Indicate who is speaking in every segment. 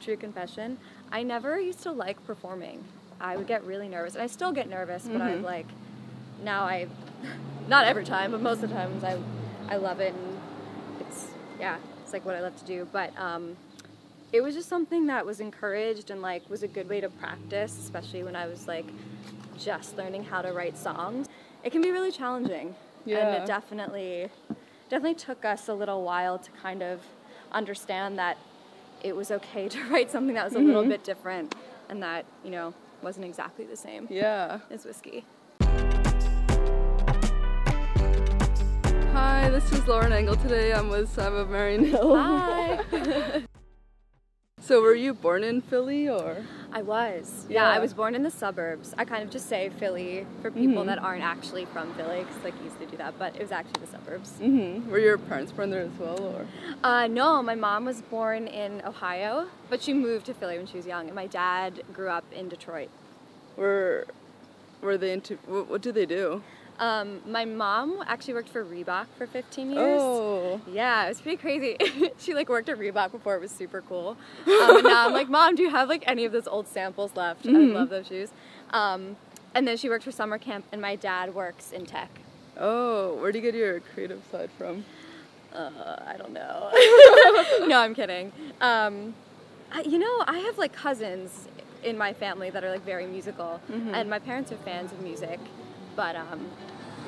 Speaker 1: true confession, I never used to like performing. I would get really nervous, and I still get nervous, but I'm like, now not every time, but most of the times I love it, and it's like what I love to do. But it was just something that was encouraged and like was a good way to practice, especially when I was like just learning how to write songs. It can be really challenging, and it definitely took us a little while to kind of understand that it was okay to write something that was a little bit different, and that, you know, wasn't exactly the same as Whisky.
Speaker 2: Hi, this is Lauren Engel today. I'm with Sam of Marian Hill.
Speaker 1: Hi!
Speaker 2: So were you born in Philly, or?
Speaker 1: I was. Yeah, I was born in the suburbs. I kind of just say Philly for people that aren't actually from Philly, because it's like easy to do that, but it was actually the suburbs.
Speaker 2: Were your parents born there as well, or?
Speaker 1: No, my mom was born in Ohio, but she moved to Philly when she was young, and my dad grew up in Detroit.
Speaker 2: Were they into, what did they do?
Speaker 1: My mom actually worked for Reebok for 15 years.
Speaker 2: Oh.
Speaker 1: Yeah, it was pretty crazy. She like worked at Reebok before it was super cool. And now I'm like, Mom, do you have like any of those old samples left? I love those shoes. And then she worked for summer camp, and my dad works in tech.
Speaker 2: Oh, where do you get your creative side from?
Speaker 1: I don't know. No, I'm kidding. You know, I have like cousins in my family that are like very musical, and my parents are fans of music, but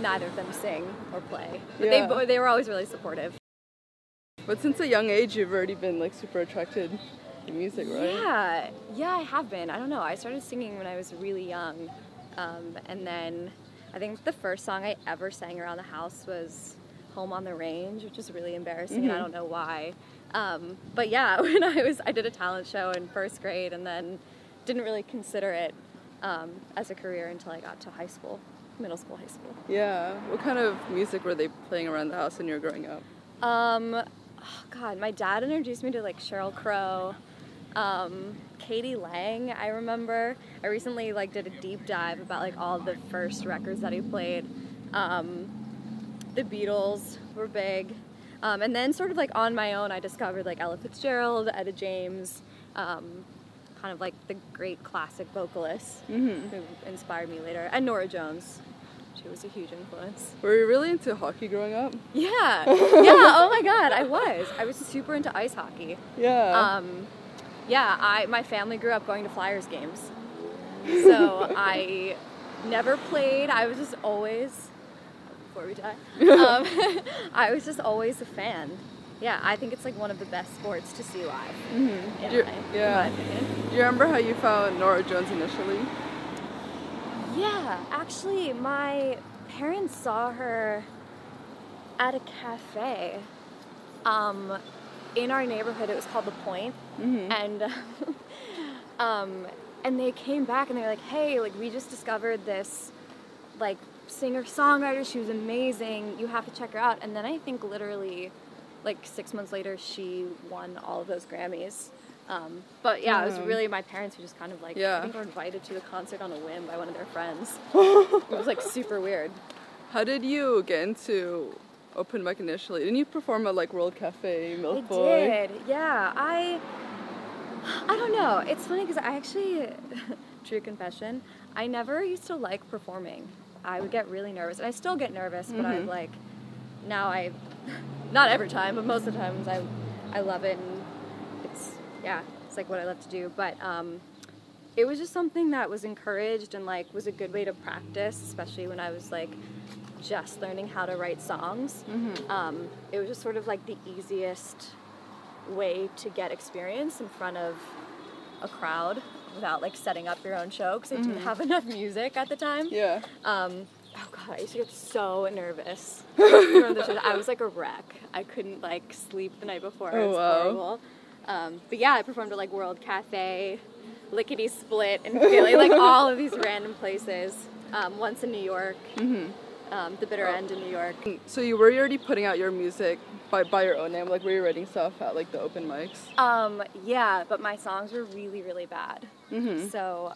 Speaker 1: neither of them sing or play. But they were always really supportive.
Speaker 2: But since a young age, you've already been like super attracted to music, right?
Speaker 1: Yeah, I have been. I don't know. I started singing when I was really young, and then I think the first song I ever sang around the house was "Home on the Range," which is really embarrassing, and I don't know why. But yeah, when I did a talent show in first grade, and then didn't really consider it as a career until I got to high school. Middle school, high school. Yeah.
Speaker 2: What kind of music were they playing around the house when you were growing up?
Speaker 1: Oh God, my dad introduced me to like Sheryl Crow, Katie Lang, I remember. I recently like did a deep dive about like all the first records that he played. The Beatles were big. And then sort of like on my own, I discovered like Ella Fitzgerald, Etta James, kind of like the great classic vocalists who inspired me later, and Nora Jones. She was a huge influence.
Speaker 2: Were you really into hockey growing up?
Speaker 1: Yeah, oh my God, I was super into ice hockey. My family grew up going to Flyers games, so I never played. I was just always, before we die, I was just always a fan. Yeah, I think it's like one of the best sports to see live, in my opinion.
Speaker 2: Do you remember how you found Nora Jones initially?
Speaker 1: Yeah, actually, my parents saw her at a cafe in our neighborhood. It was called The Point, and they came back and they were like, "Hey, like we just discovered this like singer-songwriter. She was amazing. You have to check her out." And then I think literally like 6 months later, she won all of those Grammys. But yeah, it was really my parents who just kind of like, I think were invited to the concert on a whim by one of their friends. It was like super weird.
Speaker 2: How did you get into open mic initially? Didn't you perform at like World Cafe, Milk Boy?
Speaker 1: I did, yeah. I don't know. It's funny because I actually, true confession, I never used to like performing. I would get really nervous, and I still get nervous, but I'm like, now not every time, but most of the times I love it, and it's like what I love to do. But it was just something that was encouraged and like was a good way to practice, especially when I was like just learning how to write songs. It was just sort of like the easiest way to get experience in front of a crowd without like setting up your own show, because I didn't have enough music at the time. Oh God, I used to get so nervous. I was like a wreck. I couldn't like sleep the night before. It was horrible. But yeah, I performed at like World Cafe, Lickety Split in Philly, like all of these random places. Once in New York, the Bitter End in New York.
Speaker 2: So you were already putting out your music by your own name? Like, were you writing stuff at like the open mics?
Speaker 1: Yeah, but my songs were really, really bad. So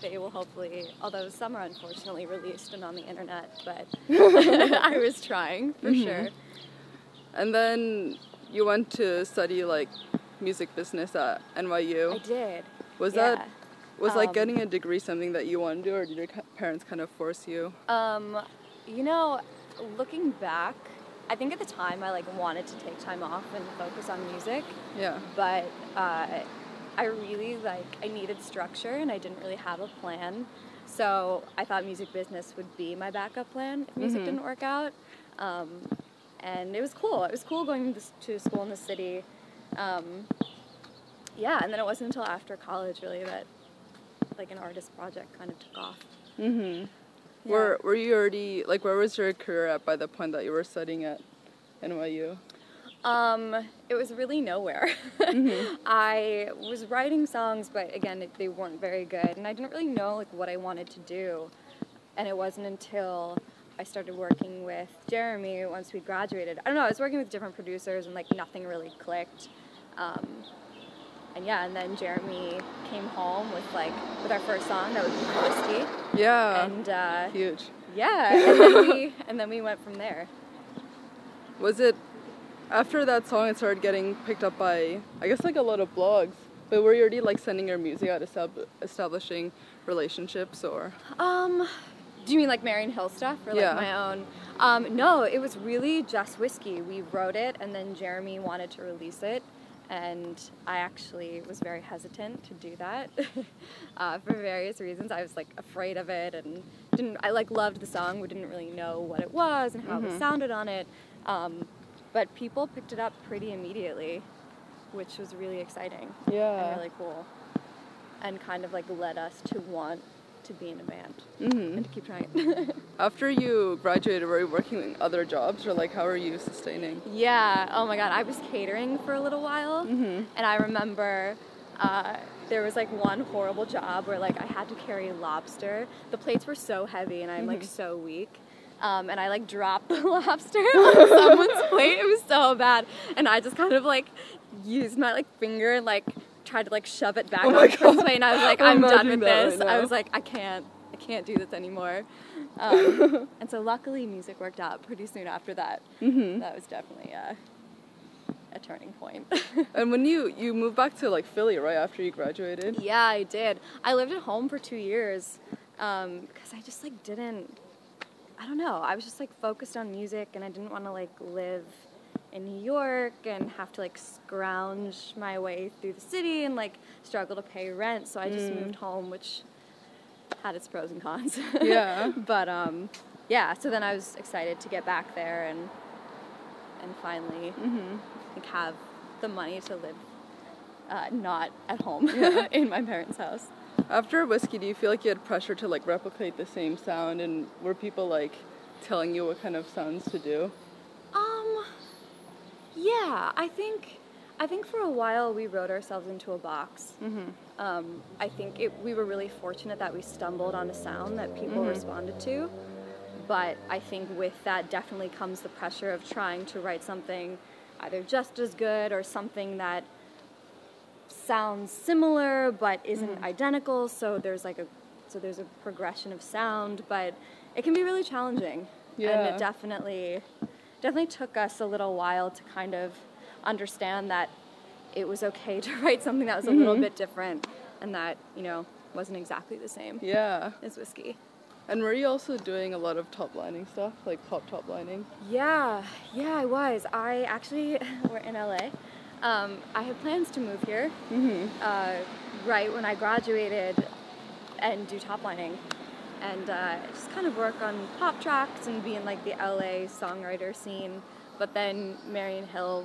Speaker 1: they will hopefully, although some are unfortunately released and on the internet, but I was trying for sure.
Speaker 2: And then you went to study like music business at NYU.
Speaker 1: I did.
Speaker 2: Was
Speaker 1: Yeah.
Speaker 2: that like getting a degree something that you wanted to do, or did your parents kind of force you?
Speaker 1: You know, looking back, I think at the time I like wanted to take time off and focus on music.
Speaker 2: Yeah.
Speaker 1: But I really I needed structure and I didn't really have a plan. So I thought music business would be my backup plan if music didn't work out. And it was cool. It was cool going to school in the city. Yeah, and then it wasn't until after college really that like an artist project kind of took off.
Speaker 2: Mm-hmm.
Speaker 1: Yeah.
Speaker 2: Were you already, like, where was your career at by the point that you were studying at NYU?
Speaker 1: It was really nowhere. I was writing songs, but again, they weren't very good, and I didn't really know like what I wanted to do. And it wasn't until I started working with Jeremy once we graduated. I don't know, I was working with different producers and like nothing really clicked. And yeah, and then Jeremy came home with our first song that was Whisky.
Speaker 2: Yeah.
Speaker 1: And
Speaker 2: huge.
Speaker 1: Yeah, and then we went from there.
Speaker 2: Was it after that song it started getting picked up by, I guess, like a lot of blogs? But were you already like sending your music out, establishing relationships, or?
Speaker 1: Do you mean like Marian Hill stuff or like my own? No, it was really just Whisky. We wrote it and then Jeremy wanted to release it. And I actually was very hesitant to do that for various reasons. I was like afraid of it and I loved the song, but didn't really know what it was and how it sounded on it. But people picked it up pretty immediately, which was really exciting.
Speaker 2: Yeah.
Speaker 1: And really cool. And kind of like led us to want to be in a band and to keep trying.
Speaker 2: After you graduated, were you working other jobs, or like how are you sustaining?
Speaker 1: Yeah, oh my god, I was catering for a little while, and I remember there was like one horrible job where like I had to carry lobster. The plates were so heavy and I'm like so weak. And I like dropped the lobster on someone's plate. It was so bad. And I just kind of like used my like finger and like tried to like shove it back on the person's plate, and I was like, I'm done with this. Right, I was like, I can't do this anymore. And so luckily music worked out pretty soon after that. That was definitely a turning point.
Speaker 2: And when you moved back to like Philly right after you graduated?
Speaker 1: Yeah, I did. I lived at home for 2 years because I just like didn't, I don't know, I was just like focused on music and I didn't want to like live in New York and have to like scrounge my way through the city and like struggle to pay rent, so I just moved home, which had its pros and cons.
Speaker 2: Yeah.
Speaker 1: But yeah, so then I was excited to get back there and finally like have the money to live not at home in my parents' house.
Speaker 2: After Whisky, do you feel like you had pressure to like replicate the same sound, and were people like telling you what kind of sounds to do?
Speaker 1: Yeah, I think for a while we wrote ourselves into a box. I think we were really fortunate that we stumbled on a sound that people responded to, but I think with that definitely comes the pressure of trying to write something either just as good or something that sounds similar but isn't identical, so there's a progression of sound, but it can be really challenging. And it definitely took us a little while to kind of understand that it was okay to write something that was a little bit different and that, you know, wasn't exactly the same as Whisky.
Speaker 2: And were you also doing a lot of top lining stuff, like pop top lining?
Speaker 1: Yeah, I was. I actually, we're in LA. I had plans to move here right when I graduated and do top lining. And just kind of work on pop tracks and be in like the LA songwriter scene. But then Marian Hill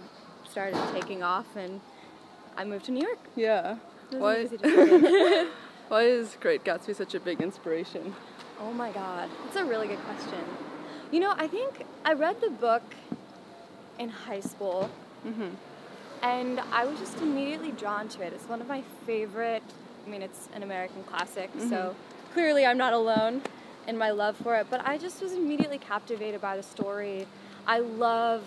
Speaker 1: started taking off and I moved to New York.
Speaker 2: Yeah. Why is Great Gatsby such a big inspiration?
Speaker 1: Oh my god, that's a really good question. You know, I think I read the book in high school and I was just immediately drawn to it. It's one of my favorite, I mean, it's an American classic, so clearly I'm not alone in my love for it, but I just was immediately captivated by the story. I love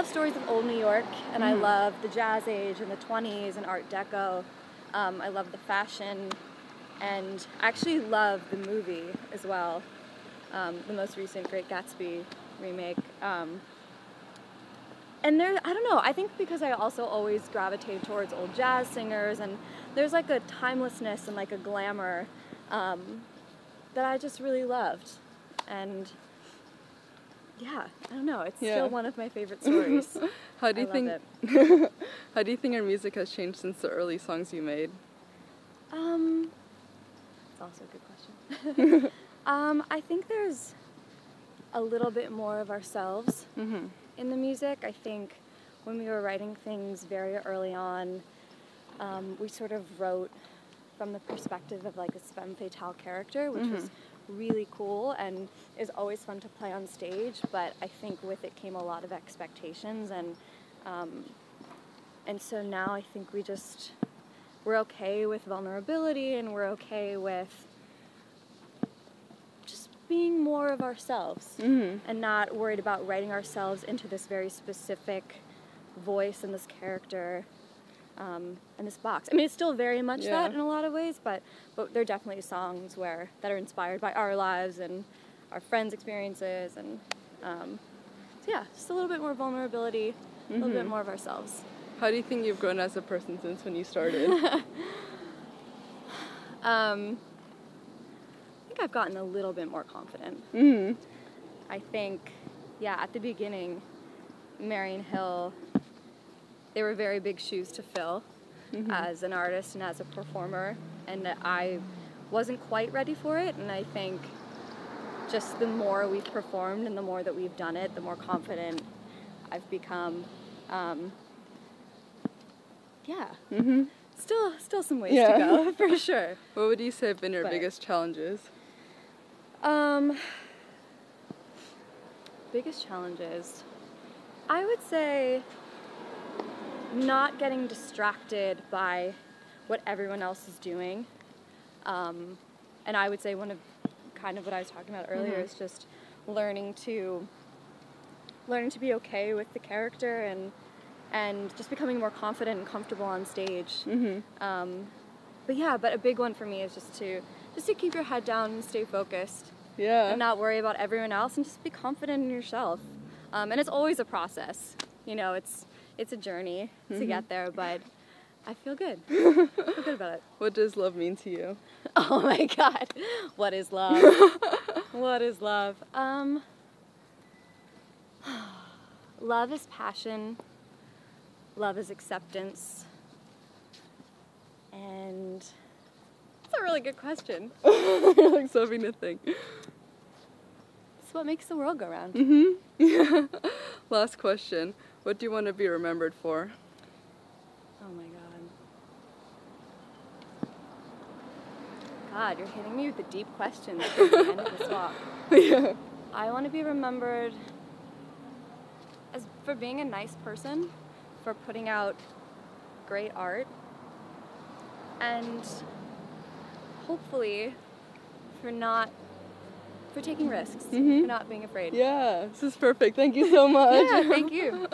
Speaker 1: stories of old New York, and I love the Jazz Age and the 20s and Art Deco. I love the fashion, and I actually love the movie as well, the most recent Great Gatsby remake. And And there, I don't know, I think because I also always gravitate towards old jazz singers, and there's like a timelessness and like a glamour that I just really loved. And yeah, I don't know, it's still one of my favorite stories.
Speaker 2: How do you think
Speaker 1: it.
Speaker 2: How do you think your music has changed since the early songs you made?
Speaker 1: It's also a good question. I think there's a little bit more of ourselves in the music. I think when we were writing things very early on, we sort of wrote from the perspective of like a femme fatale character, which was really cool and is always fun to play on stage, but I think with it came a lot of expectations, and so now I think we're okay with vulnerability, and we're okay with just being more of ourselves and not worried about writing ourselves into this very specific voice and this character and this box. I mean, it's still very much that in a lot of ways, but there are definitely songs that are inspired by our lives and our friends' experiences, and so yeah, just a little bit more vulnerability, a little bit more of ourselves.
Speaker 2: How do you think you've grown as a person since when you started?
Speaker 1: I think I've gotten a little bit more confident. I think, at the beginning, Marian Hill, they were very big shoes to fill as an artist and as a performer, and I wasn't quite ready for it, and I think just the more we've performed and the more that we've done it, the more confident I've become. Still some ways to go, for sure.
Speaker 2: What would you say have been your biggest challenges?
Speaker 1: Biggest challenges? I would say not getting distracted by what everyone else is doing. And I would say one of kind of what I was talking about earlier is just learning to be okay with the character and just becoming more confident and comfortable on stage. But a big one for me is just to keep your head down and stay focused. And not worry about everyone else, and just be confident in yourself. And it's always a process. You know, it's a journey to get there, but I feel good. I feel good about it.
Speaker 2: What does love mean to you?
Speaker 1: Oh my God. What is love? What is love? Love is passion. Love is acceptance. And that's a really good question.
Speaker 2: You're like something to think.
Speaker 1: It's what makes the world go round.
Speaker 2: Last question. What do you want to be remembered for?
Speaker 1: Oh my God. God, you're hitting me with the deep questions at the end of this walk. I want to be remembered for being a nice person, for putting out great art, and hopefully for taking risks, for not being afraid.
Speaker 2: Yeah, this is perfect. Thank you so much.
Speaker 1: Yeah, thank you.